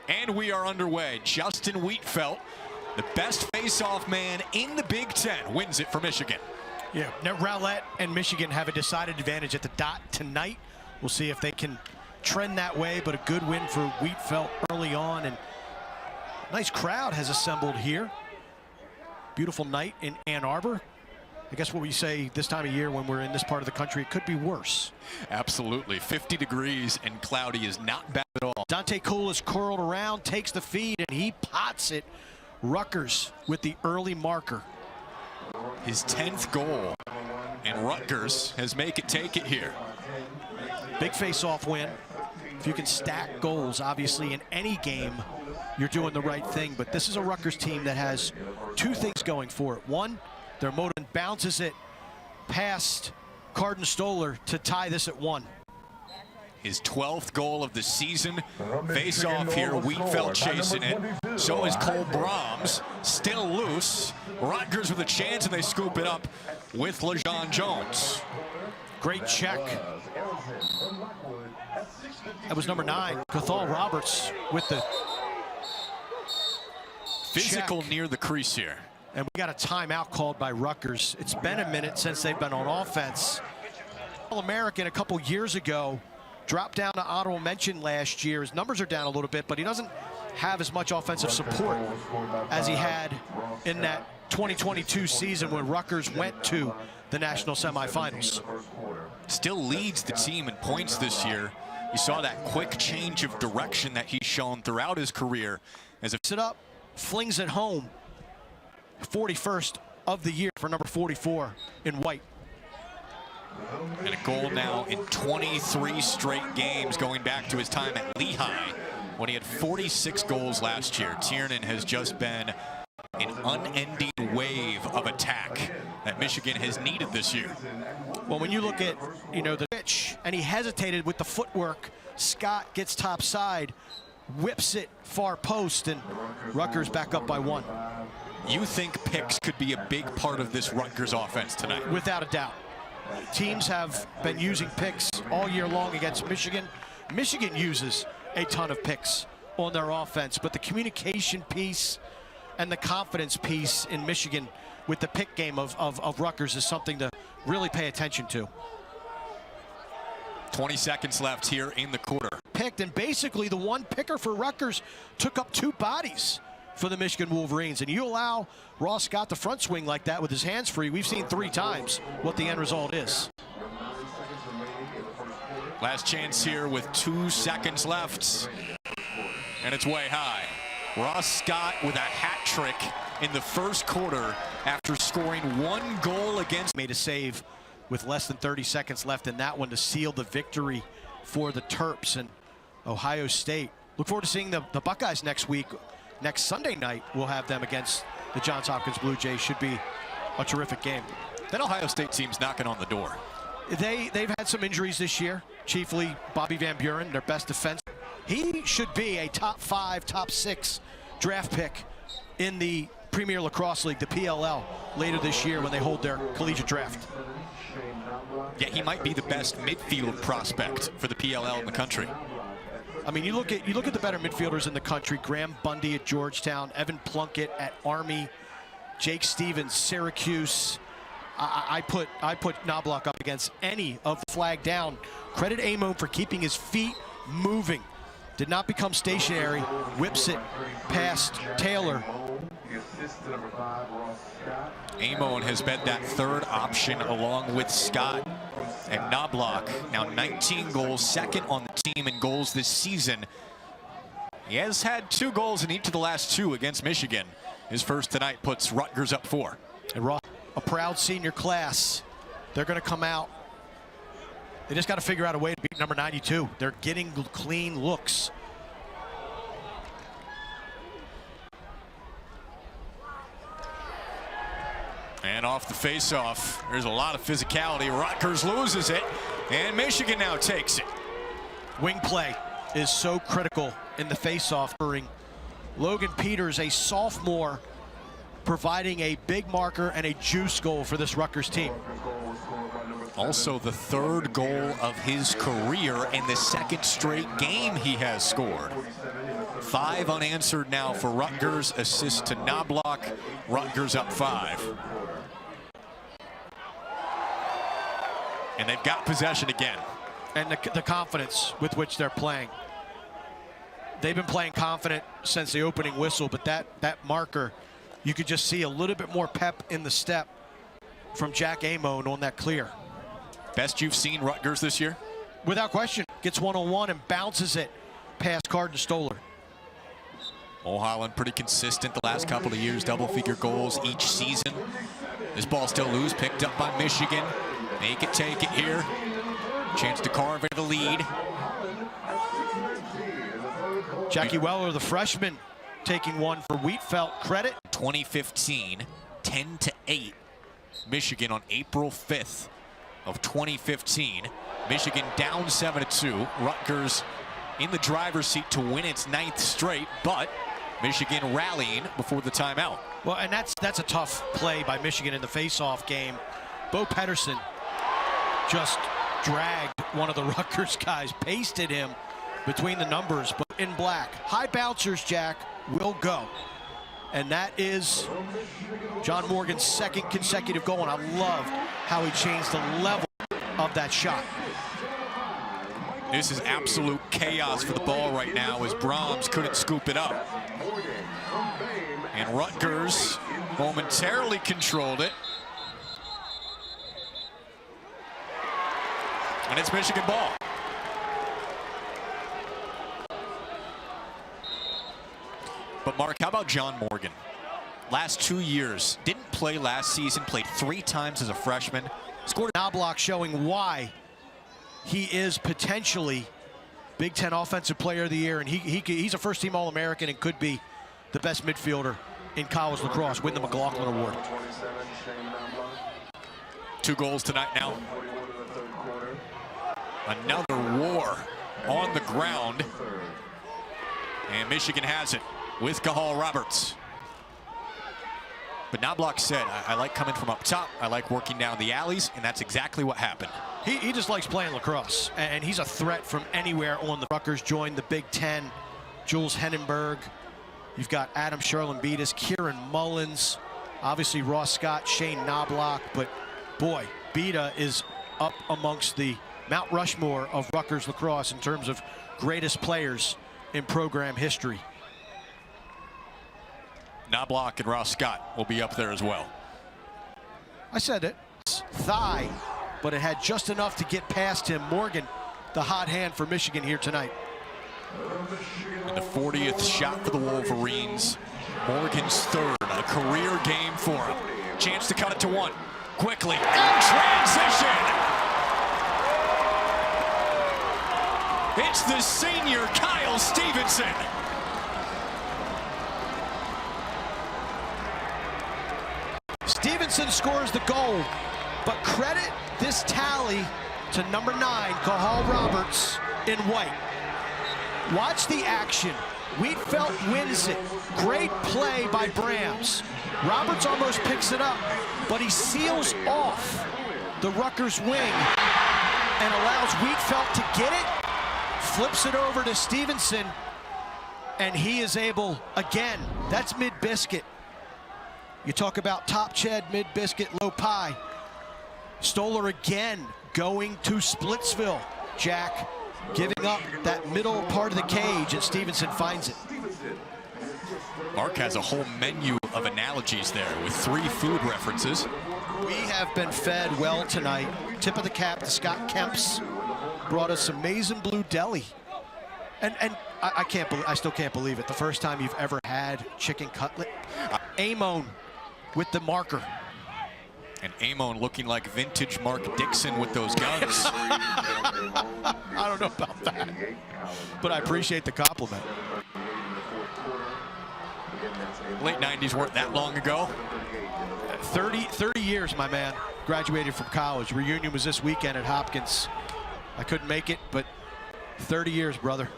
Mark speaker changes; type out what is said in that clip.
Speaker 1: And we are underway. Justin Wietfeldt, the best face-off man in the Big Ten, wins it for Michigan.
Speaker 2: Yeah, now Rowlett and Michigan have a decided advantage at the dot tonight. We'll see if they can trend that way, but a good win for Wietfeldt early on. And nice crowd has assembled here. Beautiful night in Ann Arbor. I guess what we say this time of year when we're in this part of the country, it could be worse.
Speaker 1: Absolutely. 50 degrees and cloudy is not bad at all.
Speaker 2: Dante Cool is curled around, takes the feed, and he pots it. Rutgers with the early marker.
Speaker 1: His 10th goal, and Rutgers has make it take it here.
Speaker 2: Big face-off win. If you can stack goals, obviously in any game, you're doing the right thing. But this is a Rutgers team that has two things going for it. One, their motor bounces it past Carden Stoller to tie this at 1.
Speaker 1: His 12th goal of the season. Face-off here, Wietfeldt chasing it. So is Cole Brams, still loose. Rutgers with a chance, and they scoop it up with LeJon Jones.
Speaker 2: Great check. That was number 9, Cathal Roberts with the
Speaker 1: physical
Speaker 2: check.
Speaker 1: Near the crease here.
Speaker 2: And we got a timeout called by Rutgers. It's been a minute since they've been on offense. All-American a couple years ago, dropped down to honorable mention last year. His numbers are down a little bit, but he doesn't have as much offensive support as he had in that 2022 season when Rutgers went to the national semifinals.
Speaker 1: Still leads the team in points this year. You saw that quick change of direction that he's shown throughout his career. As a
Speaker 2: it up, flings it home. 41st of the year for number 44 in white.
Speaker 1: And a goal now in 23 straight games going back to his time at Lehigh when he had 46 goals last year. Tiernan has just been an unending wave of attack that Michigan has needed this year.
Speaker 2: Well, when you look at, the pitch, and he hesitated with the footwork, Scott gets topside, whips it far post, and Rutgers back up by 1.
Speaker 1: You think picks could be a big part of this Rutgers offense tonight?
Speaker 2: Without a doubt. Teams have been using picks all year long against Michigan. Michigan uses a ton of picks on their offense, but the communication piece and the confidence piece in Michigan with the pick game of Rutgers is something to really pay attention to.
Speaker 1: 20 seconds left here in the quarter.
Speaker 2: Picked, and basically the one picker for Rutgers took up 2 bodies for the Michigan Wolverines. And you allow Ross Scott to front swing like that with his hands free. We've seen 3 times what the end result is.
Speaker 1: Last chance here with 2 seconds left. And it's way high. Ross Scott with a hat trick in the first quarter after scoring 1 goal against.
Speaker 2: Made a save with less than 30 seconds left in that one to seal the victory for the Terps. And Ohio State, look forward to seeing the Buckeyes next week. Next Sunday night, we'll have them against the Johns Hopkins Blue Jays. Should be a terrific game.
Speaker 1: That Ohio State team's knocking on the door.
Speaker 2: They've had some injuries this year, chiefly Bobby Van Buren, their best defense. He should be a top 5, top 6 draft pick in the Premier Lacrosse League, the PLL, later this year when they hold their collegiate draft.
Speaker 1: Yeah, he might be the best midfield prospect for the PLL in the country.
Speaker 2: I mean, you look at the better midfielders in the country. Graham Bundy at Georgetown, Evan Plunkett at Army, Jake Stevens, Syracuse. I put Knobloch up against any of the flag down. Credit Amo for keeping his feet moving. Did not become stationary. Whips it past Taylor.
Speaker 1: Amon has been that 3rd option along with Scott and Knobloch. Now 19 goals, 2nd on the team in goals this season. He has had 2 goals in each of the last 2 against Michigan. His first tonight puts Rutgers up 4.
Speaker 2: And a proud senior class. They're going to come out. They just got to figure out a way to beat number 92. They're getting clean looks.
Speaker 1: And off the face-off, there's a lot of physicality. Rutgers loses it, and Michigan now takes it.
Speaker 2: Wing play is so critical in the face-off. Logan Peters, a sophomore, providing a big marker and a juice goal for this Rutgers team.
Speaker 1: Also the 3rd goal of his career and the 2nd straight game he has scored. 5 unanswered now for Rutgers. Assist to Knobloch. Rutgers up 5. And they've got possession again.
Speaker 2: And the confidence with which they're playing. They've been playing confident since the opening whistle, but that marker, you could just see a little bit more pep in the step from Jack Amon on that clear.
Speaker 1: Best you've seen Rutgers this year?
Speaker 2: Without question. Gets one-on-one and bounces it past Carden Stoller.
Speaker 1: Mulholland pretty consistent the last couple of years, double-figure goals each season. This ball still loose, picked up by Michigan. Make it, take it here. Chance to carve into the lead.
Speaker 2: Jackie Weller, the freshman, taking one for Wietfeldt. Credit.
Speaker 1: 2015, 10-8. Michigan on April 5th of 2015. Michigan down 7-2. Rutgers in the driver's seat to win its 9th straight, but Michigan rallying before the timeout.
Speaker 2: Well, and that's a tough play by Michigan in the face-off game. Bo Pedersen just dragged one of the Rutgers guys, pasted him between the numbers, but in black. High bouncers, Jack, will go. And that is John Morgan's 2nd consecutive goal, and I loved how he changed the level of that shot.
Speaker 1: This is absolute chaos for the ball right now as Brams couldn't scoop it up. And Rutgers momentarily controlled it. And it's Michigan ball. But Mark, how about John Morgan? Last 2 years, didn't play last season, played 3 times as a freshman. Scored.
Speaker 2: Knobloch showing why he is potentially Big Ten Offensive Player of the Year, and he's a first-team All-American and could be the best midfielder in college lacrosse, win the McLaughlin Award.
Speaker 1: 2 goals tonight now. Another war on the ground. And Michigan has it with Cahal Roberts. But Knobloch said, I like coming from up top. I like working down the alleys, and that's exactly what happened.
Speaker 2: He just likes playing lacrosse, and he's a threat from anywhere on the. Rutgers joined the Big Ten. Jules Hennenberg. You've got Adam Charlambitis, Kieran Mullins, obviously Ross Scott, Shane Knobloch, but boy, Beta is up amongst the Mount Rushmore of Rutgers lacrosse in terms of greatest players in program history.
Speaker 1: Knobloch and Ross Scott will be up there as well.
Speaker 2: I said it. Thigh, but it had just enough to get past him. Morgan, the hot hand for Michigan here tonight.
Speaker 1: And the 40th shot for the Wolverines. Morgan's 3rd, a career game for him. Chance to cut it to 1. Quickly, in transition! It's the senior Kyle Stevenson.
Speaker 2: Stevenson scores the goal, but credit this tally to number 9, Cahal Roberts, in white. Watch the action. Wietfeldt wins it. Great play by Brams. Roberts almost picks it up, but he seals off the Rutgers wing and allows Wietfeldt to get it, flips it over to Stevenson, and he is able, again, that's mid-biscuit. You talk about top ched, mid-biscuit, low pie. Stoller again going to Splitsville. Jack giving up that middle part of the cage, and Stevenson finds it.
Speaker 1: Mark has a whole menu of analogies there with 3 food references.
Speaker 2: We have been fed well tonight. Tip of the cap to Scott Kemps. Brought us some maize and blue deli. And I can't believe, I still can't believe it. The first time you've ever had chicken cutlet. Amon with the marker.
Speaker 1: And Amon looking like vintage Mark Dixon with those guns.
Speaker 2: I don't know about that, but I appreciate the compliment.
Speaker 1: Late 90s weren't that long ago.
Speaker 2: 30 years, my man. Graduated from college. Reunion was this weekend at Hopkins. I couldn't make it, but 30 years, brother.